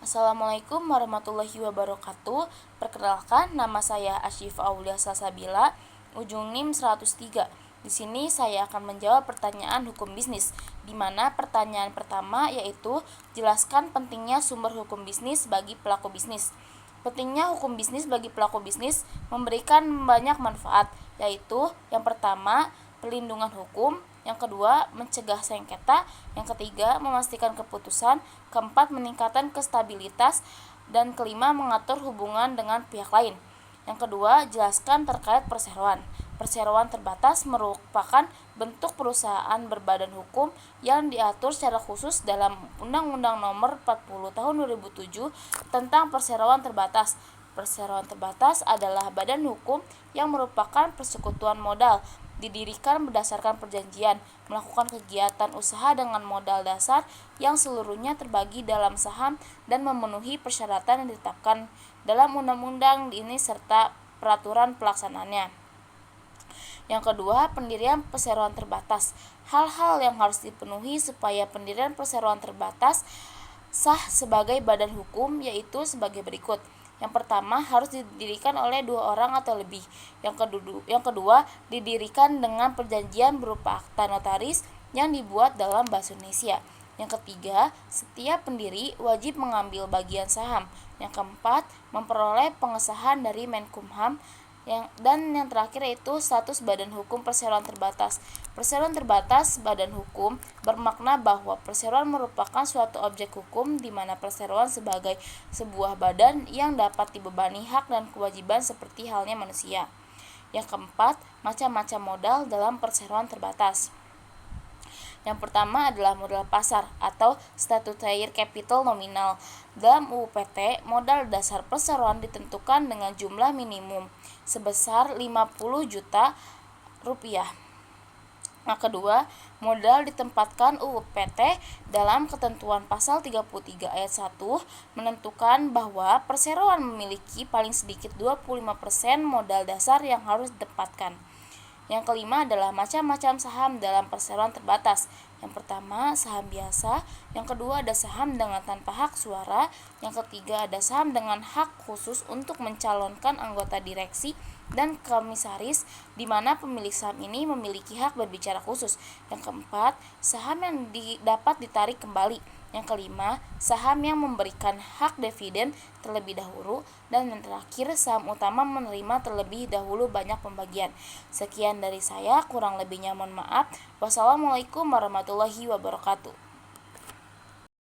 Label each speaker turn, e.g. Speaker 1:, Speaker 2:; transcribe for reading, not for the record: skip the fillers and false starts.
Speaker 1: Assalamualaikum warahmatullahi wabarakatuh. Perkenalkan, nama saya Asyifa Aulia Salsabila, ujung NIM 103. Di sini saya akan menjawab pertanyaan hukum bisnis, di mana pertanyaan pertama yaitu jelaskan pentingnya sumber hukum bisnis bagi pelaku bisnis. Pentingnya hukum bisnis bagi pelaku bisnis memberikan banyak manfaat, yaitu yang pertama, perlindungan hukum, yang kedua, mencegah sengketa, yang ketiga, memastikan keputusan, keempat, meningkatkan kestabilitas, dan kelima, mengatur hubungan dengan pihak lain. Yang kedua, jelaskan terkait perseroan. Perseroan terbatas merupakan bentuk perusahaan berbadan hukum yang diatur secara khusus dalam Undang-Undang Nomor 40 Tahun 2007 tentang perseroan terbatas. Perseroan terbatas adalah badan hukum yang merupakan persekutuan modal, didirikan berdasarkan perjanjian, melakukan kegiatan usaha dengan modal dasar yang seluruhnya terbagi dalam saham dan memenuhi persyaratan yang ditetapkan dalam undang-undang ini serta peraturan pelaksanaannya. Yang kedua, pendirian perseroan terbatas. Hal-hal yang harus dipenuhi supaya pendirian perseroan terbatas sah sebagai badan hukum yaitu sebagai berikut. Yang pertama, harus didirikan oleh 2 orang atau lebih. Yang kedua, didirikan dengan perjanjian berupa akta notaris yang dibuat dalam bahasa Indonesia. Yang ketiga, setiap pendiri wajib mengambil bagian saham. Yang keempat, memperoleh pengesahan dari Menkumham. Dan yang terakhir yaitu status badan hukum perseroan terbatas. Perseroan terbatas badan hukum bermakna bahwa perseroan merupakan suatu objek hukum di mana perseroan sebagai sebuah badan yang dapat dibebani hak dan kewajiban seperti halnya manusia. Yang keempat, macam-macam modal dalam perseroan terbatas. Yang pertama adalah modal pasar atau statutory capital nominal. Dalam UU PT, modal dasar perseroan ditentukan dengan jumlah minimum sebesar 50 juta rupiah. Yang kedua, modal ditempatkan UU PT dalam ketentuan pasal 33 ayat 1 menentukan bahwa perseroan memiliki paling sedikit 25% modal dasar yang harus ditempatkan. Yang kelima adalah macam-macam saham dalam perseroan terbatas. Yang pertama, saham biasa. Yang kedua, ada saham dengan tanpa hak suara. Yang ketiga, ada saham dengan hak khusus untuk mencalonkan anggota direksi dan komisaris, di mana pemilik saham ini memiliki hak berbicara khusus. Yang keempat, saham yang dapat ditarik kembali. Yang kelima, saham yang memberikan hak dividen terlebih dahulu. Dan yang terakhir, saham utama menerima terlebih dahulu banyak pembagian. Sekian dari saya, kurang lebihnya mohon maaf. Wassalamualaikum warahmatullahi wabarakatuh.